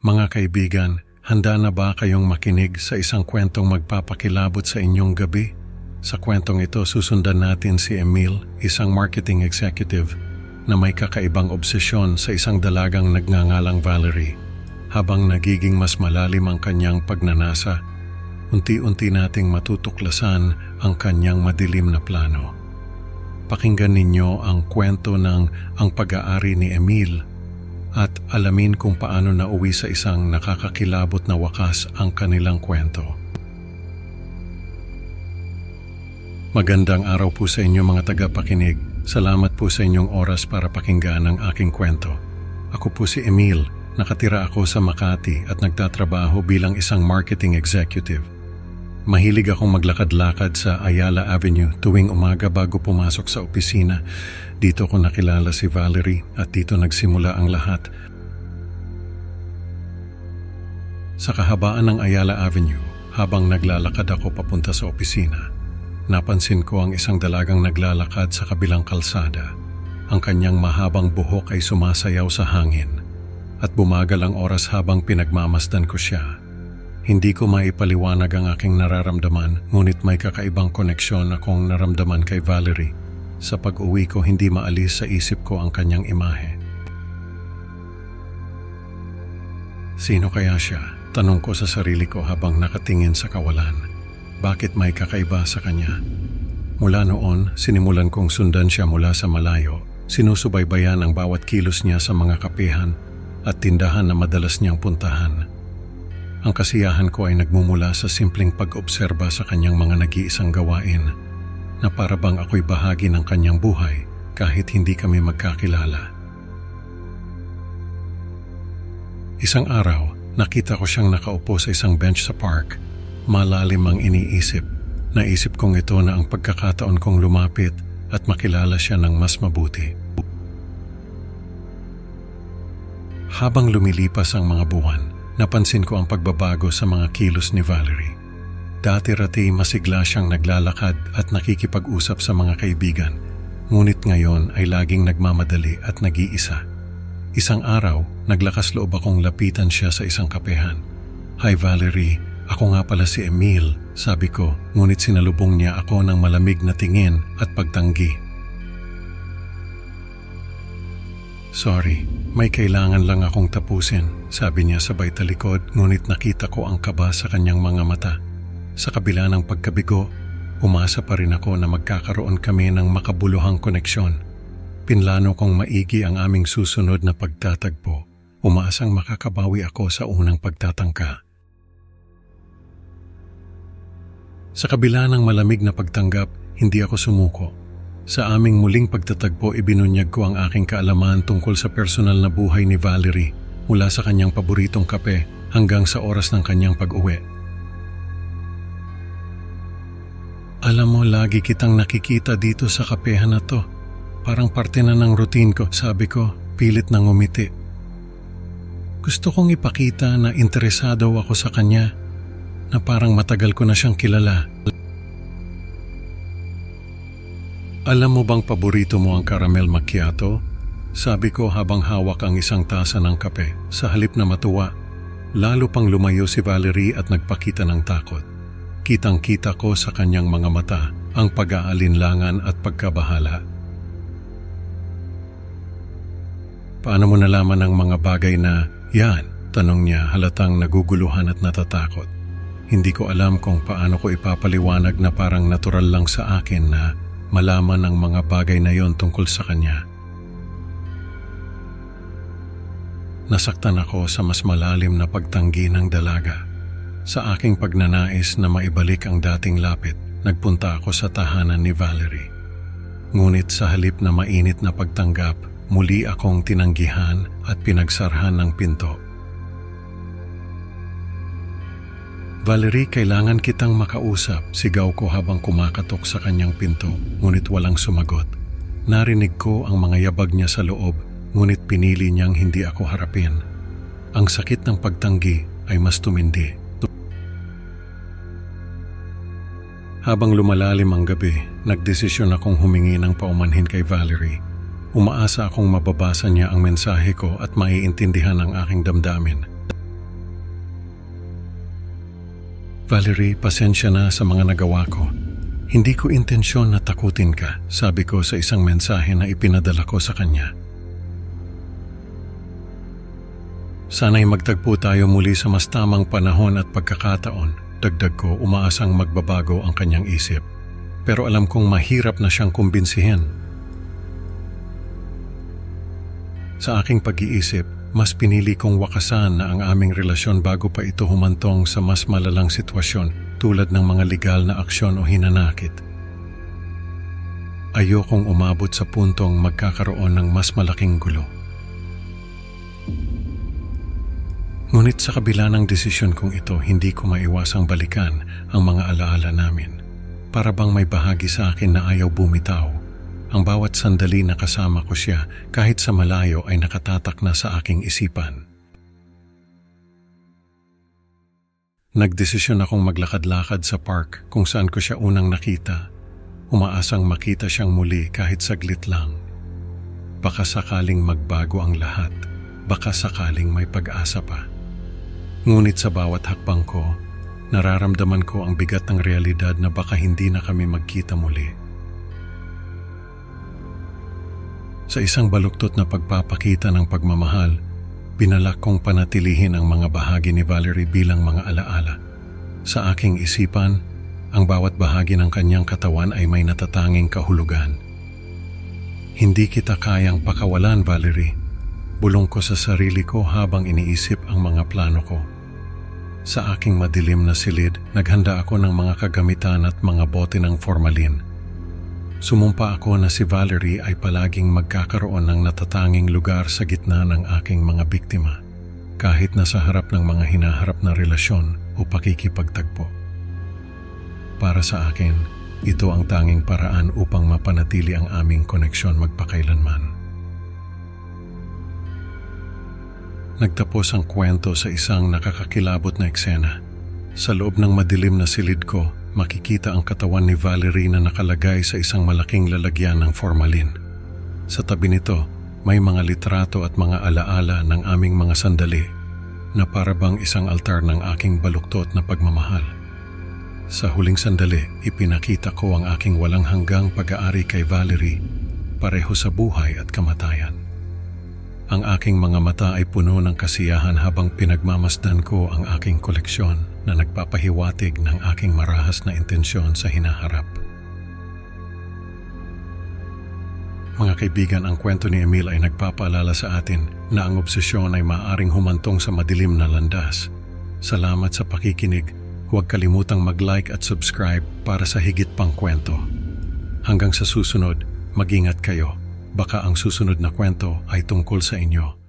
Mga kaibigan, handa na ba kayong makinig sa isang kwentong magpapakilabot sa inyong gabi? Sa kwentong ito, susundan natin si Emil, isang marketing executive na may kakaibang obsesyon sa isang dalagang nagngangalang Valerie. Habang nagiging mas malalim ang kanyang pagnanasa, unti-unti nating matutuklasan ang kanyang madilim na plano. Pakinggan ninyo ang kwento ng Ang Pag-aari ni Emil at alamin kung paano nauwi sa isang nakakakilabot na wakas ang kanilang kwento. Magandang araw po sa inyo mga tagapakinig. Salamat po sa inyong oras para pakinggan ang aking kwento. Ako po si Emil. Nakatira ako sa Makati at nagtatrabaho bilang isang marketing executive. Mahilig akong maglakad-lakad sa Ayala Avenue tuwing umaga bago pumasok sa opisina. Dito ko nakilala si Valerie at dito nagsimula ang lahat. Sa kahabaan ng Ayala Avenue, habang naglalakad ako papunta sa opisina, napansin ko ang isang dalagang naglalakad sa kabilang kalsada. Ang kanyang mahabang buhok ay sumasayaw sa hangin at bumagal ang oras habang pinagmamasdan ko siya. Hindi ko maipaliwanag ang aking nararamdaman, ngunit may kakaibang koneksyon akong naramdaman kay Valerie. Sa pag-uwi ko, hindi maalis sa isip ko ang kanyang imahe. Sino kaya siya? Tanong ko sa sarili ko habang nakatingin sa kawalan. Bakit may kakaiba sa kanya? Mula noon, sinimulan kong sundan siya mula sa malayo. Sinusubaybayan ang bawat kilos niya sa mga kapehan at tindahan na madalas niyang puntahan. Ang kasiyahan ko ay nagmumula sa simpleng pag-obserba sa kanyang mga nag-iisang gawain na para bang ako'y bahagi ng kanyang buhay kahit hindi kami magkakilala. Isang araw, nakita ko siyang nakaupo sa isang bench sa park. Malalim ang iniisip. Naisip kong ito na ang pagkakataon kong lumapit at makilala siya ng mas mabuti. Habang lumilipas ang mga buwan, napansin ko ang pagbabago sa mga kilos ni Valerie. Dati-rati masigla siyang naglalakad at nakikipag-usap sa mga kaibigan, ngunit ngayon ay laging nagmamadali at nag-iisa. Isang araw, naglakas loob akong lapitan siya sa isang kapehan. "Hi Valerie, ako nga pala si Emil," sabi ko, ngunit sinalubong niya ako ng malamig na tingin at pagtanggi. "Sorry, may kailangan lang akong tapusin," sabi niya sabay talikod, ngunit nakita ko ang kaba sa kanyang mga mata. Sa kabila ng pagkabigo, umasa pa rin ako na magkakaroon kami ng makabuluhang koneksyon. Pinlano kong maigi ang aming susunod na pagtatagpo. Umaasang makakabawi ako sa unang pagtatangka. Sa kabila ng malamig na pagtanggap, hindi ako sumuko. Sa aming muling pagtatagpo, ibinunyag ko ang aking kaalaman tungkol sa personal na buhay ni Valerie, mula sa kanyang paboritong kape hanggang sa oras ng kanyang pag-uwi. "Alam mo, lagi kitang nakikita dito sa kapehan na to. Parang parte na ng routine ko," sabi ko, pilit nang ngumiti. Gusto kong ipakita na interesado ako sa kanya, na parang matagal ko na siyang kilala. "Alam mo bang paborito mo ang caramel macchiato?" sabi ko habang hawak ang isang tasa ng kape. Sa halip na matuwa, lalo pang lumayo si Valerie at nagpakita ng takot. Kitang-kita ko sa kanyang mga mata ang pag-aalinlangan at pagkabahala. "Paano mo nalaman ang mga bagay na yan?" tanong niya, halatang naguguluhan at natatakot. Hindi ko alam kung paano ko ipapaliwanag na parang natural lang sa akin na malaman ang mga bagay na yon tungkol sa kanya. Nasaktan ako sa mas malalim na pagtanggi ng dalaga. Sa aking pagnanais na maibalik ang dating lapit, nagpunta ako sa tahanan ni Valerie. Ngunit sa halip na mainit na pagtanggap, muli akong tinanggihan at pinagsarhan ng pinto. "Valerie, kailangan kitang makausap," sigaw ko habang kumakatok sa kanyang pinto, ngunit walang sumagot. Narinig ko ang mga yabag niya sa loob, ngunit pinili niyang hindi ako harapin. Ang sakit ng pagtanggi ay mas tumindi. Habang lumalalim ang gabi, nagdesisyon akong humingi ng paumanhin kay Valerie. Umaasa akong mababasa niya ang mensahe ko at maiintindihan ang aking damdamin. Valerie, pasensya na sa mga nagawa ko. Hindi ko intensyon na takutin ka, sabi ko sa isang mensahe na ipinadala ko sa kanya. Sana'y magtagpo tayo muli sa mas tamang panahon at pagkakataon. Dagdag ko, umaasang magbabago ang kanyang isip. Pero alam kong mahirap na siyang kumbinsihin. Sa aking pag-iisip, mas pinili kong wakasan na ang aming relasyon bago pa ito humantong sa mas malalang sitwasyon tulad ng mga legal na aksyon o hinanakit. Ayokong umabot sa puntong magkakaroon ng mas malaking gulo. Ngunit sa kabila ng desisyon kong ito, hindi ko maiwasang balikan ang mga alaala namin. Para bang may bahagi sa akin na ayaw bumitaw. Ang bawat sandali na kasama ko siya kahit sa malayo ay nakatatak na sa aking isipan. Nagdesisyon akong maglakad-lakad sa park kung saan ko siya unang nakita. Umaasang makita siyang muli kahit saglit lang. Baka sakaling magbago ang lahat. Baka sakaling may pag-asa pa. Ngunit sa bawat hakbang ko, nararamdaman ko ang bigat ng realidad na baka hindi na kami magkita muli. Sa isang baluktot na pagpapakita ng pagmamahal, binalak kong panatilihin ang mga bahagi ni Valerie bilang mga alaala. Sa aking isipan, ang bawat bahagi ng kanyang katawan ay may natatanging kahulugan. Hindi kita kayang pakawalan, Valerie. Bulong ko sa sarili ko habang iniisip ang mga plano ko. Sa aking madilim na silid, naghanda ako ng mga kagamitan at mga bote ng formalin. Sumumpa ako na si Valerie ay palaging magkakaroon ng natatanging lugar sa gitna ng aking mga biktima, kahit nasa harap ng mga hinaharap na relasyon o pakikipagtagpo. Para sa akin, ito ang tanging paraan upang mapanatili ang aming koneksyon magpakailanman. Nagtapos ang kwento sa isang nakakakilabot na eksena. Sa loob ng madilim na silid ko, makikita ang katawan ni Valerie na nakalagay sa isang malaking lalagyan ng formalin. Sa tabi nito, may mga litrato at mga alaala ng aming mga sandali na parabang isang altar ng aking baluktot na pagmamahal. Sa huling sandali, ipinakita ko ang aking walang hanggang pag-aari kay Valerie, pareho sa buhay at kamatayan. Ang aking mga mata ay puno ng kasiyahan habang pinagmamasdan ko ang aking koleksyon na nagpapahiwatig ng aking marahas na intensyon sa hinaharap. Mga kaibigan, ang kwento ni Emil ay nagpapaalala sa atin na ang obsesyon ay maaaring humantong sa madilim na landas. Salamat sa pakikinig. Huwag kalimutang mag-like at subscribe para sa higit pang kwento. Hanggang sa susunod, mag-ingat kayo. Baka ang susunod na kwento ay tungkol sa inyo.